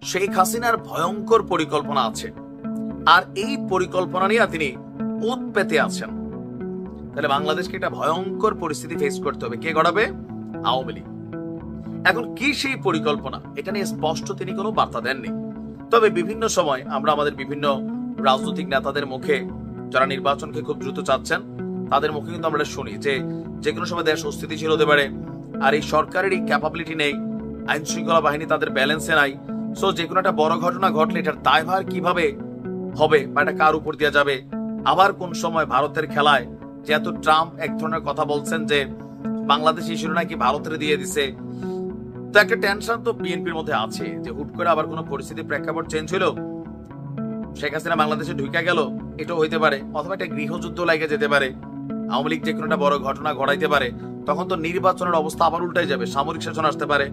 শেখ হাসিনার ভয়ঙ্কর পরিকল্পনা আছে, আর এই পরিকল্পনা নিয়ে তিনি উত পেতে আছেন। তাহলে বাংলাদেশকে একটা ভয়ঙ্কর পরিস্থিতি ফেস করতে হবে। কে গড়াবে? আওয়ামী লীগ। এখন কি সেই পরিকল্পনা, এটা নিয়ে স্পষ্ট তিনি কোনো বার্তা দেননি। তবে বিভিন্ন সময় আমরা আমাদের বিভিন্ন রাজনৈতিক নেতাদের মুখে, যারা নির্বাচনকে খুব দ্রুত চাচ্ছেন, তাদের মুখে কিন্তু আমরা শুনি যে কোনো সময় দেশ অস্থিতিশীল হতে পারে, আর এই সরকারের এই ক্যাপাবিলিটি নেই, আইন শৃঙ্খলা বাহিনী তাদের ব্যালেন্সে নাই। সো যে কোনো একটা বড় ঘটনা ঘটলে এটার দায়ভার কিভাবে হবে বা এটা কার উপর দেওয়া যাবে। আবার কোন সময় ভারতের খেলায়, যেহেতু ট্রাম্প এক ধরনের কথা বলছেন যে বাংলাদেশ ইস্যু নাকি ভারতের দিয়ে দিছে, তো একটা টেনশন তো বিএনপির মধ্যে আছে যে হুট করে আবার কোনো পরিস্থিতি প্রেক্ষাপট চেঞ্জ হলো, শেখ হাসিনা বাংলাদেশে ঢুকে গেল, এটাও হইতে পারে, অথবা একটা গৃহযুদ্ধ লাগে যেতে পারে, আওয়ামী লীগ যে কোনো একটা বড় ঘটনা ঘটাইতে পারে। তখন তো নির্বাচনের অবস্থা আবার উল্টাই যাবে, সামরিক শাসন আসতে পারে,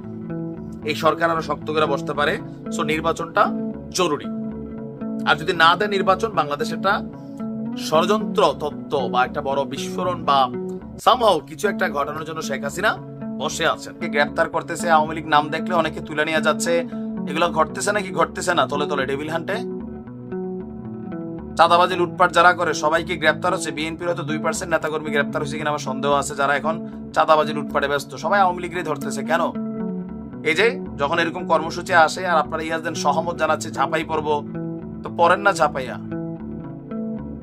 এই সরকার আরো শক্ত করে বসতে পারে। সো নির্বাচনটা জরুরি। আর যদি না দেয় নির্বাচন, বাংলাদেশ একটা ষড়যন্ত্র তত্ত্ব বা একটা বড় বিস্ফোরণ বা সামহাও কিছু একটা ঘটানোর জন্য শেখ হাসিনা বসে আছেন। গ্রেপ্তার করতেছে, আওয়ামী লীগ নাম দেখলে অনেকে তুলে নিয়ে যাচ্ছে। এগুলো ঘটতেছে নাকি ঘটতেছে না? তলে তলে ডেভিল হান্টে চাঁদাবাজি লুটপাট যারা করে সবাইকে গ্রেপ্তার হচ্ছে। বিএনপির হয়তো 2% নেতাকর্মী গ্রেপ্তার হয়েছে কিনা আমার সন্দেহ আছে, যারা এখন চাঁদাবাজি লুটপাটে ব্যস্ত। সবাই আওয়ামী লীগেরই ধরতেছে কেন? এই যে যখন এরকম কর্মসূচি আসে আর আপনারা ইয়াজদেন সহমত জানাচ্ছে ঝাঁপাই পড়বো, তো পড়েন না ঝাঁপাইয়া।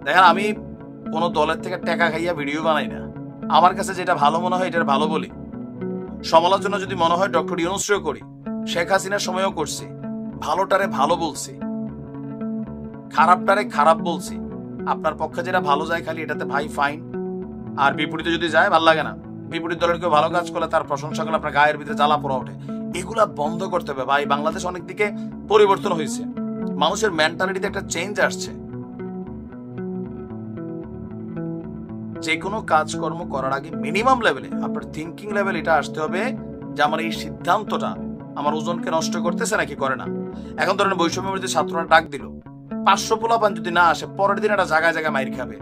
দেখেন, আমি কোনো দলের থেকে টাকা খাইয়া ভিডিও বানাই না। আমার কাছে যেটা ভালো মনে হয় এটার ভালো বলি। সমালোচনা যদি মনে হয় ডক্টর ইউনূসকেও করি, শেখ হাসিনার সময়ও করছি। ভালোটারে ভালো বলছি, খারাপটারে খারাপ বলছি। আপনার পক্ষে যেটা ভালো যায় খালি এটাতে ভাই ফাইন, আর বিপরীতে যদি যায় ভাল লাগে না। বিপরীত দলের কেউ ভালো কাজ করলে তার প্রশংসা করলে আপনার গায়ের ভিতরে জ্বালা পোড়া ওঠে। এগুলা বন্ধ করতে হবে ভাই। বাংলাদেশ অনেক দিকে পরিবর্তন হয়েছে, মানুষের মেন্টালিটিতে একটা চেঞ্জ আসছে। যে কোনো কাজকর্ম করার আগে মিনিমাম লেভেলে আপনার থিঙ্কিং লেভেল এটা আসতে হবে যে আমার এই সিদ্ধান্তটা আমার ওজনকে নষ্ট করতেছে নাকি করে না। এখন ধরেন বৈষম্য বিরোধী ছাত্ররা ডাক দিল, 500 পোলাপান যদি না আসে, পরের দিন একটা জায়গায় জায়গায় মাইর খাবে।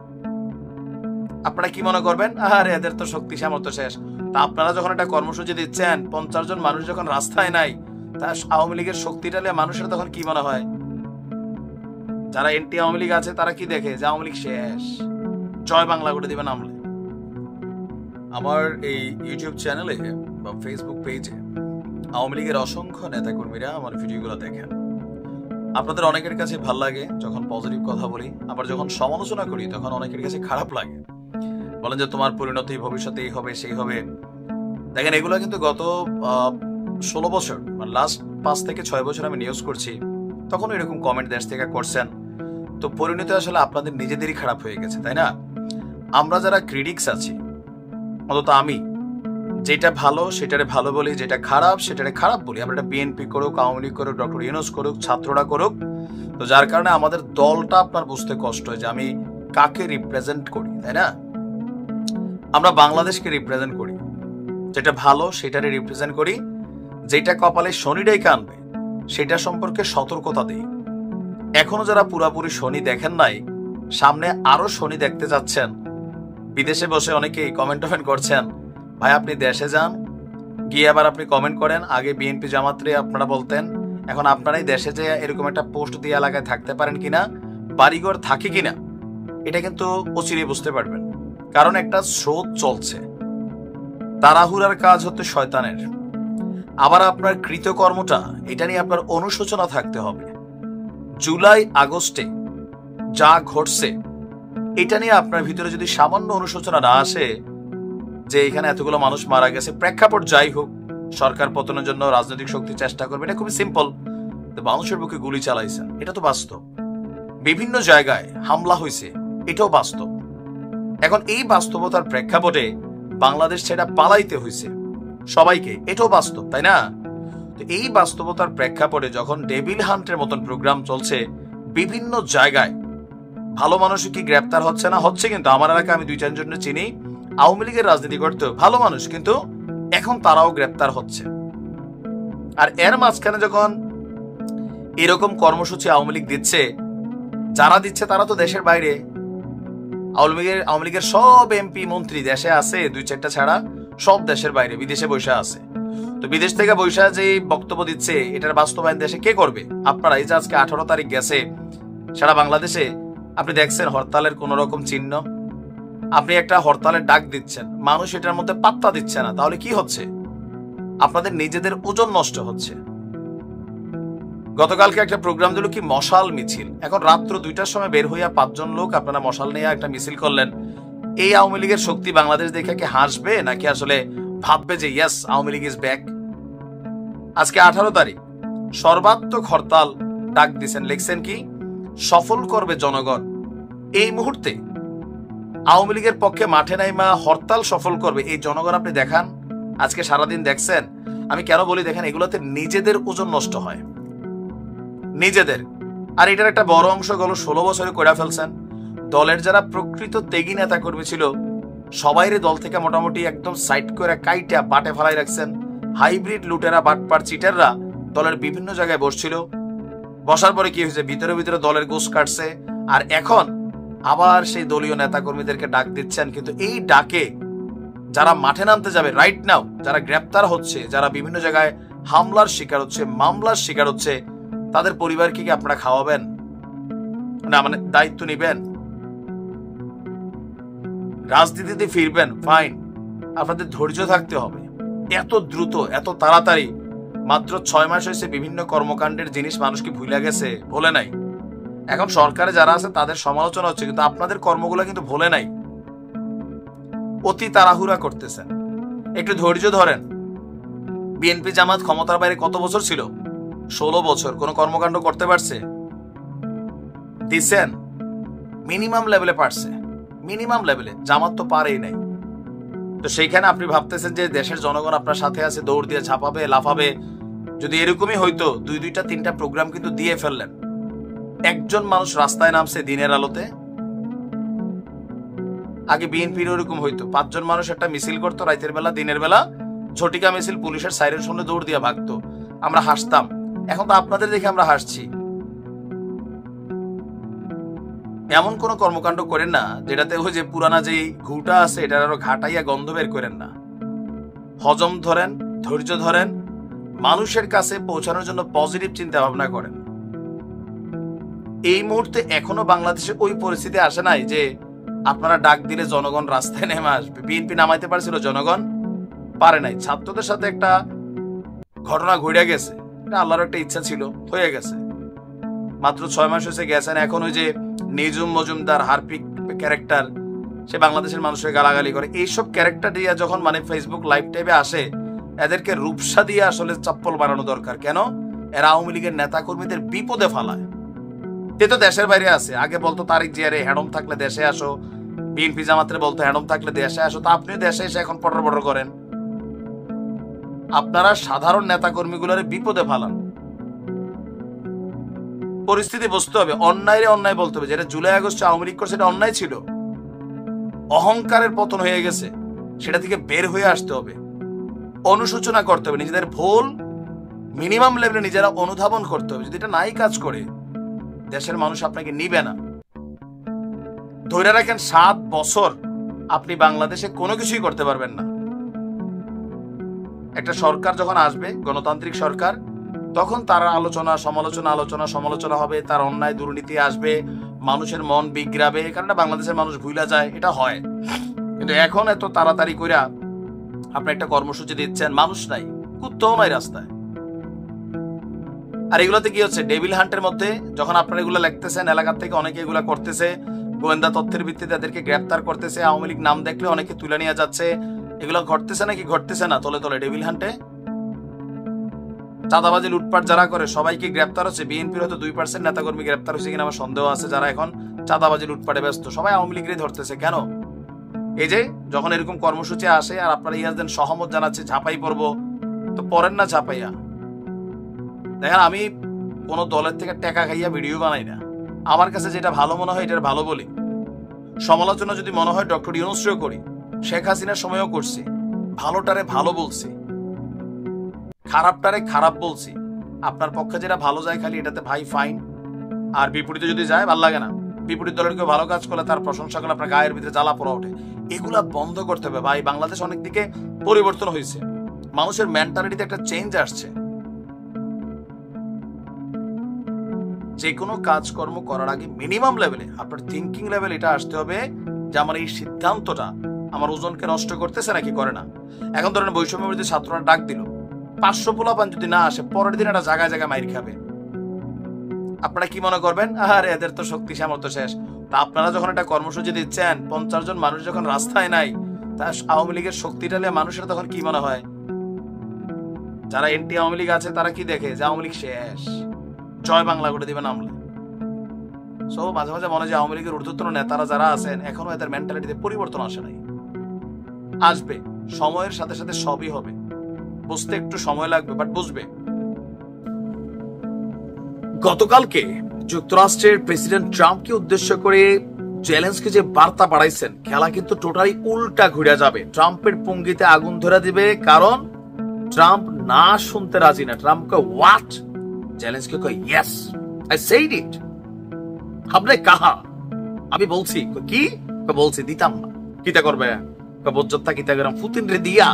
আপনারা কি মনে করবেন? আরে এদের তো শক্তি সামর্থ্য শেষ। তা আপনারা যখন একটা কর্মসূচি দিচ্ছেন, 50 জন মানুষ যখন রাস্তায় নাই, তা আওয়ামী লীগের শক্তিটা মানুষের তখন কি মনে হয়? যারা এন্টি আওয়ামী লীগ আছে তারা কি দেখে যে আওয়ামী লীগ শেষ, জয় বাংলা করে দিবে নামলে। আমার এই ইউটিউব চ্যানেলে বা ফেসবুক পেজে আওয়ামী লীগের অসংখ্য নেতাকর্মীরা আমার ভিডিওগুলো দেখেন। আপনাদের অনেকের কাছে ভাল লাগে যখন পজিটিভ কথা বলি, আবার যখন সমালোচনা করি তখন অনেকের কাছে খারাপ লাগে। বলেন যে তোমার পরিণতি ভবিষ্যতে এই হবে সেই হবে। দেখেন, এগুলো কিন্তু গত 16 বছর, মানে লাস্ট 5 থেকে 6 বছর আমি নিউজ করছি, তখন এরকম কমেন্ট দেশ থেকে করছেন। তো পরিণতি আসলে আপনাদের নিজেদেরই খারাপ হয়ে গেছে, তাই না? আমরা যারা ক্রিটিক্স আছি, অন্তত আমি, যেটা ভালো সেটারে ভালো বলি, যেটা খারাপ সেটারে খারাপ বলি। আমরা এটা বিএনপি করুক, আওয়ামী লীগ করুক, ডক্টর ইউনূস করুক, ছাত্ররা করুক। তো যার কারণে আমাদের দলটা আপনার বুঝতে কষ্ট হয় যে আমি কাকে রিপ্রেজেন্ট করি, তাই না? আমরা বাংলাদেশকে রিপ্রেজেন্ট করি, যেটা ভালো সেটারে রিপ্রেজেন্ট করি, যেটা কপালে শনিটাই কানবে সেটা সম্পর্কে সতর্কতা দিই। এখনো যারা পুরাপুরি শনি দেখেন নাই, সামনে আরো শনি দেখতে যাচ্ছেন, বিদেশে বসে অনেকেই কমেন্ট করছেন, ভাই আপনি দেশে যান, গিয়ে আবার আপনি কমেন্ট করেন আগে বিএনপি জামাতরে আপনারা বলতেন, এখন আপনারাই দেশে যে এরকম একটা পোস্ট দিয়ে এলাকায় থাকতে পারেন কিনা, বাড়িঘর থাকে কিনা, এটা কিন্তু অচিরেই বুঝতে পারবেন। কারণ একটা স্রোত চলছে, তাড়াহুড়ার কাজ হচ্ছে শয়তানের। আবার আপনার কৃতকর্মটা এটা নিয়ে আপনার অনুশোচনা থাকতে হবে। জুলাই আগস্টে যা ঘটছে এটা নিয়ে আপনার ভিতরে যদি সামান্য অনুশোচনা না আসে যে এখানে এতগুলো মানুষ মারা গেছে, প্রেক্ষাপট যাই হোক, সরকার পতনের জন্য রাজনৈতিক শক্তি চেষ্টা করবে, এটা খুবই সিম্পল। মানুষের বুকে গুলি চালাইছেন, এটা তো বাস্তব। বিভিন্ন জায়গায় হামলা হয়েছে, এটাও বাস্তব। এখন এই বাস্তবতার প্রেক্ষাপটে বাংলাদেশ ছেড়ে পালাইতে হয়েছে সবাইকে, এটাও বাস্তব, তাই না? তো এই বাস্তবতার প্রেক্ষাপটে যখন ডেভিল হান্টের মতন প্রোগ্রাম চলছে বিভিন্ন জায়গায়, ভালো মানুষ কি গ্রেপ্তার হচ্ছে না? হচ্ছে। কিন্তু আমার এলাকায় আমি 2-4 জন চিনি আওয়ামী লীগের রাজনীতি করতে ভালো মানুষ, কিন্তু এখন তারাও গ্রেপ্তার হচ্ছে। আর এর মাঝখানে যখন এরকম কর্মসূচি আওয়ামী লীগ দিচ্ছে, যারা দিচ্ছে তারা তো দেশের বাইরে। আওয়ামী লীগের সব এমপি মন্ত্রী দেশে আছে, 2-4টা ছাড়া সব দেশের বাইরে বিদেশে বসে আছে। তো বিদেশ থেকে বৈশা যে বক্তব্য দিচ্ছে এটার বাস্তবায়ন দেশে কে করবে? আপনারা। এই যে আজকে 18 তারিখ গেছে, সারা বাংলাদেশে আপনি দেখছেন হরতালের কোন রকম চিহ্ন। আপনি একটা হরতালের ডাক দিচ্ছেন, মানুষ এটার মধ্যে পাত্তা দিচ্ছে না, তাহলে কি হচ্ছে? আপনাদের নিজেদের ওজন নষ্ট হচ্ছে। গতকালকে একটা প্রোগ্রাম দিল কি মশাল মিছিল, এখন রাত্র 2টার সময় বের হইয়া 5 জন লোক আপনারা মশাল নিয়ে একটা মিছিল করলেন। এই আওয়ামী লীগের শক্তি বাংলাদেশ দেখে কি হাসবে নাকি আসলে ভাববে যে yes Awami League is back? আজকে 18 তারিখ সর্বাত্মক হরতাল ডাক দিচ্ছেন, লিখছেন কি সফল করবে জনগণ। এই মুহূর্তে আওয়ামী লীগের পক্ষে মাঠে নাইমা হরতাল সফল করবে এই জনগণ আপনি দেখান। আজকে সারাদিন দেখছেন। আমি কেন বলি দেখেন, এগুলোতে নিজেদের ওজন নষ্ট হয়, নিজেদের। আর এটার একটা বড় অংশ গেল 16 বছরে করে ফেলছেন। দলের যারা প্রকৃত তেগী নেতা কর্মী ছিল সবাইরে দল থেকে মোটামুটি একদম সাইড করে কাইটা বাটে ফেলাই রাখছেন। হাইব্রিড লুটেরা, বাটপার, চিটাররা দলের বিভিন্ন জায়গায় বসছিল। বসার পরে কি হয়েছে, ভিতরে ভিতরে দলের গোশ কাটছে। আর এখন আবার সেই দলীয় নেতা কর্মীদেরকে ডাক দিচ্ছেন, কিন্তু এই ডাকে যারা মাঠে নামতে যাবে রাইট নাও, যারা গ্রেপ্তার হচ্ছে, যারা বিভিন্ন জায়গায় হামলার শিকার হচ্ছে, মামলার শিকার হচ্ছে, তাদের পরিবারকে কি আপনারা খাওয়াবেন না? মানে দায়িত্ব নিবেন? রাজনীতিতে ফিরবেন, ফাইন, আপনাদের ধৈর্য থাকতে হবে। এত দ্রুত, এত তাড়াতাড়ি, মাত্র 6 মাস হয়েছে, বিভিন্ন কর্মকাণ্ডের জিনিস মানুষ কি ভুলে গেছে? ভোলে নাই। এখন সরকারে যারা আছে তাদের সমালোচনা হচ্ছে, কিন্তু আপনাদের কর্মগুলো কিন্তু ভোলে নাই। অতি তাড়াহুড়া করতেছেন, একটু ধৈর্য ধরেন। বিএনপি জামাত ক্ষমতার বাইরে কত বছর ছিল? 16 বছর। কোন কর্মকাণ্ড করতে পারছে? দিচ্ছেন মিনিমাম লেভেলে পারছে, মিনিমাম লেভেলে। জামাত তো পারেই নাই। তো সেইখানে আপনি ভাবতেছেন যে দেশের জনগণ আপনার সাথে আছে, দৌড় দিয়ে ঝাঁপাবে, লাফাবে। যদি এরকমই হইতো, 2-2টা 3টা প্রোগ্রাম কিন্তু দিয়ে ফেললেন। একজন মানুষ রাস্তায় নামছে দিনের আলোতে? আগে বিএনপির ওরকম হইতো, 5 জন মানুষ একটা মিছিল করতো রাতের বেলা, দিনের বেলা ঝটিকা মিছিল, পুলিশের সাইরেন শুনে দৌড় দিয়ে ভাগতো, আমরা হাসতাম। এখন তো আপনাদের দেখে আমরা হাসছি। এমন কোন কর্মকাণ্ড করেন না যেটাতে ওই যে পুরানা যে ঘুটা আছে এটার আরো ঘাটাইয়া গন্ধ বের করেন না। হজম ধরেন, ধৈর্য ধরেন, মানুষের কাছে পৌঁছানোর জন্য পজিটিভ চিন্তা ভাবনা করেন। এই মুহূর্তে এখনো বাংলাদেশে ওই পরিস্থিতি আসে নাই যে আপনারা ডাক দিলে জনগণ রাস্তায় নেমে আসবে। বিএনপি নামাইতে পারছিল, জনগণ পারে নাই। ছাত্রদের সাথে একটা ঘটনা ঘটে গেছে, এটা আল্লাহর একটা ইচ্ছা ছিল, হয়ে গেছে। মাত্র 6 মাস হয়েছে গেছেন। এখন ওই যে নিজুম মজুমদার, হারপিক ক্যারেক্টার, সে বাংলাদেশের মানুষের গালাগালি করে। এইসব ক্যারেক্টার দিয়ে যখন মানে ফেসবুক লাইভ টাইপে আসে, এদেরকে রূপসা দিয়ে আসলে চপ্পল বানানো দরকার। কেন? এরা আওয়ামী লীগের নেতা কর্মীদের বিপদে ফালায়। তে তো দেশের বাইরে আছে। আগে বলতো তারিক জিয়ারে হ্যাডম থাকলে দেশে আসো, বিএনপি জামাতের বলতো হ্যাডম থাকলে দেশে আসো। তো আপনিও দেশে এসে এখন পটর পটর করেন। আপনারা সাধারণ নেতা কর্মীগুলোর বিপদে ফালান। পরিস্থিতি বুঝতে হবে, অন্যায় অন্যায় বলতে হবে। যেটা জুলাই আগস্টে আওয়ামী লীগ করছে এটা অন্যায় ছিল, অহংকারের পতন হয়ে গেছে, সেটা থেকে বের হয়ে আসতে হবে, অনুশোচনা করতে হবে, নিজেদের ভুল মিনিমাম লেভেলে নিজেরা অনুধাবন করতে হবে। যদি এটা নাই কাজ করে, দেশের মানুষ আপনাকে নিবে না। ধরে রাখেন 7 বছর আপনি বাংলাদেশে কোনো কিছুই করতে পারবেন না। একটা সরকার যখন আসবে, গণতান্ত্রিক সরকার, তখন তার আলোচনা সমালোচনা হবে, তার অন্যায় দুর্নীতি আসবে, মানুষের মন বিগড়াবে। এই কারণে বাংলাদেশের মানুষ ভুলা যায়, এটা হয়। কিন্তু এখন এত তাড়াতাড়ি কইরা আপনি একটা কর্মসূচি দিচ্ছেন, মানুষ নাই, কুত্তাও নাই রাস্তায়। আর এগুলোতে কি হচ্ছে, ডেভিল হান্টের মধ্যে যখন আপনারা এগুলো লিখতেছেন, এলাকার থেকে অনেকে এগুলো করতেছে, গোয়েন্দা তথ্যের ভিত্তিতে তাদেরকে গ্রেপ্তার করতেছে, আওয়ামী লীগ নাম দেখলে অনেকে তুলে নিয়ে যাচ্ছে। এগুলো ঘটতেছে নাকি ঘটতেছে না? তলে তলে ডেভিল হান্টে চাঁদাবাজি লুটপাট যারা করে সবাইকে গ্রেপ্তার হচ্ছে। বিএনপির হয়তো 2% নেতাকর্মী গ্রেপ্তার হচ্ছে কিনা আমার সন্দেহ আছে, যারা এখন চাঁদাবাজি লুটপাটে ব্যস্ত। সবাই আওয়ামী লীগেরই ধরতেছে। কেন? এই যে যখন এরকম কর্মসূচি আসে আর আপনারা ইয়াজদেন সহমত জানাচ্ছে, ঝাঁপাই পড়বো, তো পড়েন না ঝাঁপাইয়া। দেখেন, আমি কোনো দলের থেকে টাকা খাইয়া ভিডিও বানাই না। আমার কাছে যেটা ভালো মনে হয় এটার ভালো বলি। সমালোচনা যদি মনে হয় ডক্টর ইউনূসকেও করি, শেখ হাসিনার সময়ও করছি। ভালোটারে ভালো বলছি, খারাপটারে খারাপ বলছি। আপনার পক্ষে যেটা ভালো যায় খালি এটাতে ভাই ফাইন, আর বিপরীতে যদি যায় ভাল লাগে না। বিপরীত দলের কেউ ভালো কাজ করলে তার প্রশংসা করলে আপনার গায়ের ভিতরে জ্বালা পোড়া ওঠে। এগুলা বন্ধ করতে হবে ভাই। বাংলাদেশ অনেক দিকে পরিবর্তন হয়েছে, মানুষের মেন্টালিটিতে একটা চেঞ্জ আসছে। যে কোনো কাজকর্ম করার আগে মিনিমাম লেভেলে আপনার থিঙ্কিং লেভেল এটা আসতে হবে যে আমার এই সিদ্ধান্তটা আমার ওজনকে নষ্ট করতেছে নাকি করে না। এখন ধরেন বৈষম্য বিরোধী ছাত্ররা ডাক দিল, 500 পোলাপান যদি না আসে, পরের দিন একটা জায়গায় জায়গায় মাইর খাবে। আপনারা কি মনে করবেন, আরে এদের তো শক্তি সামর্থ্য শেষ। তা আপনারা যখন একটা কর্মসূচি দিচ্ছেন, 50 জন মানুষ যখন রাস্তায় নাই, তা আওয়ামী লীগের শক্তিটা নিয়ে মানুষের তখন কি মনে হয়? যারা এনটি আওয়ামী লীগ আছে তারা কি দেখে যে আওয়ামী লীগ শেষ, জয় বাংলা করে দিবেন আমলে। সো মাঝে মাঝে মনে হয় আওয়ামী লীগের ঊর্ধ্বতন নেতারা যারা আছেন এখনো এদের মেন্টালিটিতে পরিবর্তন আসে নাই। আসবে, সময়ের সাথে সাথে সবই হবে, বুঝতে একটু সময় লাগবে, বাট বুঝবে। গতকালকে যুক্তরাষ্ট্রের প্রেসিডেন্ট ট্রাম্পকে উদ্দেশ্য করে জেলেনস্কি যে বার্তা পাঠাইছেন, খেলা কিন্তু টোটালি উল্টা ঘুরে যাবে। ট্রাম্পের পুঙ্গিতে আগুন ধরে দিবে, কারণ ট্রাম্প না শুনতে রাজি না। ট্রাম্প কয় হোয়াট, জেলেনস্কি কয় ইয়েস, আই সেড ইট। আপনি কাহা? আমি বলছি। কি বলছি? দিতাম না। কিতা করবে? বজ্জতা কিতা গরম পুতিন রে দিয়া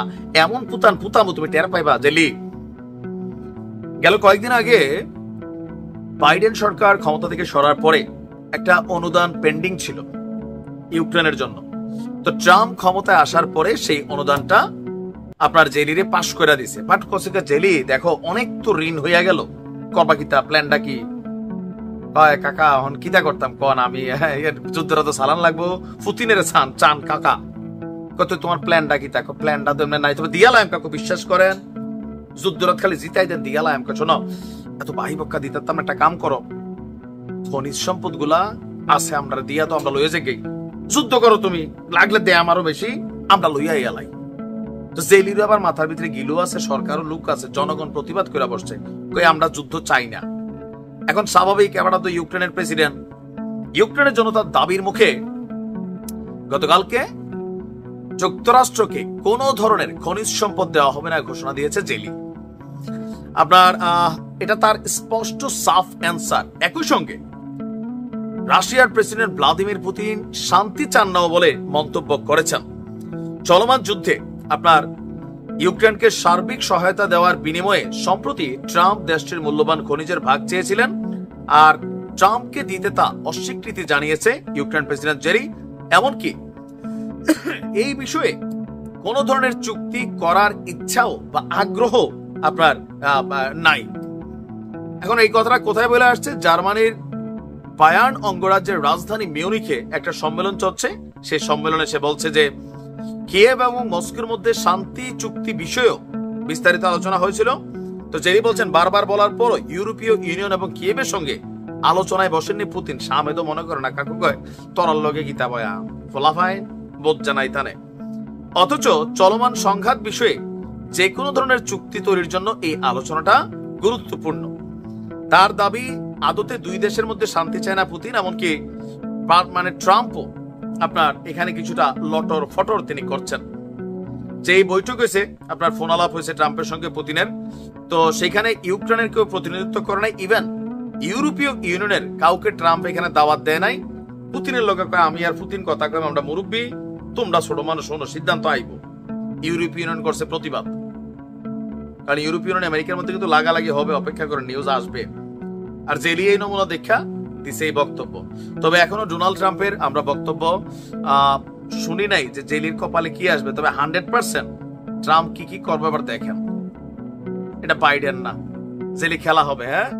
এমন পুতান পুতামো তুমি টের পাইবা জেলি। গেল কয়েকদিন আগে বাইডেন সরকার ক্ষমতা থেকে সরার পরে একটা অনুদান পেন্ডিং ছিল ইউক্রেনের জন্য। তো ট্রাম্প ক্ষমতায় আসার পরে সেই অনুদানটা আপনার জেলিরে পাশ করে দিছে। বাট কসিকা জেলি দেখো অনেক তো ঋণ হইয়া গেল, করবা কিতা, প্ল্যানটা কি? কাকা এখন কিতা করতাম কন, আমি যুদ্ধটা তো চালান লাগবো, পুতিনের চান কাকা কত, তোমার প্ল্যানটা কি? দেখো প্ল্যানটা তো নাই, তবে দিয়ালাম কাকু, বিশ্বাস করেন যুদ্ধরাত খালি জিতাই দেন, দিয়ালাম কাকু। শোনো, এত বাহি বক্কা দিতাম, একটা কাম করো, খনিজ সম্পদ গুলা আছে আমরা দিয়া তো আমরা লইয়া যাই, যুদ্ধ করো তুমি, লাগলে দে আমারও বেশি, আমরা লইয়া এলাই। তো জেলিরও আবার মাথার ভিতরে গিলু আছে, সরকারও লোক আছে, জনগণ প্রতিবাদ করে বসছে, কই আমরা যুদ্ধ চাই না। এখন স্বাভাবিক, এবার তো ইউক্রেনের প্রেসিডেন্ট, ইউক্রেনের জনতার দাবির মুখে গতকালকে যুক্তরাষ্ট্রকে কোন ধরনের খনিজ সম্পদ দেওয়া হবে না ঘোষণা দিয়েছে জেলি। আপনার এটা তার স্পষ্ট সাফ অ্যান্সার। একই সঙ্গে রাশিয়ার প্রেসিডেন্ট ভ্লাদিমির পুতিন শান্তি চান না বলে মন্তব্য করেছেন। চলমান যুদ্ধে আপনার ইউক্রেনকে সার্বিক সহায়তা দেওয়ার বিনিময়ে সম্প্রতি ট্রাম্প দেশটির মূল্যবান খনিজের ভাগ চেয়েছিলেন, আর ট্রাম্পকে দিতে তা অস্বীকৃতি জানিয়েছে ইউক্রেন প্রেসিডেন্ট জেরি। এমনকি এই বিষয়ে কোন ধরনের চুক্তি করার ইচ্ছাও বা আগ্রহ আপনার নাই। এখন এই কথাটা কোথায় বলে আসছে? জার্মানির বায়ার্ন অঙ্গরাজ্যের রাজধানী মিউনিখে একটা সম্মেলন চলছে। সেই সম্মেলনে সে বলছে যে কিয়েভ এবং মস্কোর মধ্যে শান্তি চুক্তি বিষয়েও বিস্তারিত আলোচনা হয়েছিল। তো জেরি বলছেন, বারবার বলার পর ইউরোপীয় ইউনিয়ন এবং কিয়েভের সঙ্গে আলোচনায় বসেননি পুতিন। সামেদও মনে করে না কাকু, কয় তরার লগে গীতা বয়া ফলাফায় বোধ জানাই তানে। অথচ চলমান সংঘাত বিষয়ে যে কোনো ধরনের চুক্তি তৈরির জন্য এই আলোচনাটা গুরুত্বপূর্ণ। তার দাবি, আদতে দুই দেশের মধ্যে শান্তি চায় না পুতিন, এমনকি মানে ট্রাম্পও আপনার এখানে কিছুটা লটর ফটর তিনি করছেন। যে এই বৈঠক হয়েছে, আপনার ফোন আলাপ হয়েছে ট্রাম্পের সঙ্গে পুতিনের, তো সেখানে ইউক্রেনের কেউ প্রতিনিধিত্ব করে নাই, ইভেন ইউরোপীয় ইউনিয়নের কাউকে ট্রাম্প এখানে দাওয়াত দেয় নাই। পুতিনের লোকে কয় আমি আর পুতিন কথা কয় আমরা মুরব্বী, তোমরা ছোট মানুষ, শোনো সিদ্ধান্ত আইব। ইউরোপীয় ইউনিয়ন করছে প্রতিবাদ, কারণ ইউরোপীয় ইউনিয়ন আমেরিকার মধ্যে কিন্তু লাগালাগি হবে, অপেক্ষা করে নিউজ আসবে। আর জেলি এই নমুনা দেখা দিছে এই বক্তব্য। তবে এখনো ডোনাল্ড ট্রাম্পের আমরা বক্তব্য শুনি নাই যে জেলির কপালে কি আসবে। তবে 100% ট্রাম্প কি কি করবে আবার দেখেন, এটা বাইডেন না, জেলি খেলা হবে। হ্যাঁ।